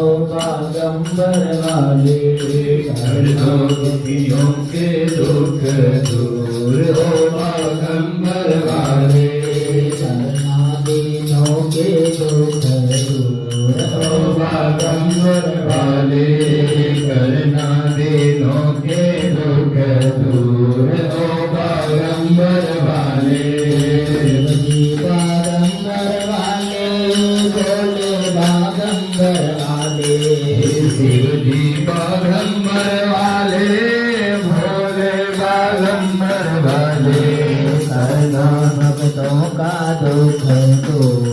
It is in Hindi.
बागंबर वाले दुखियों के दुख दूर हो बागंबर वाले करना दीनों के दुख दूर हो बागंबर वाले करना दीनों के दुख दूर हो बागंबर वाले बागंबर वाले भोले बागंबर वाले शिव जी बागंबर वाले भोले बागंबर वाले करना भक्तों का दुख दूर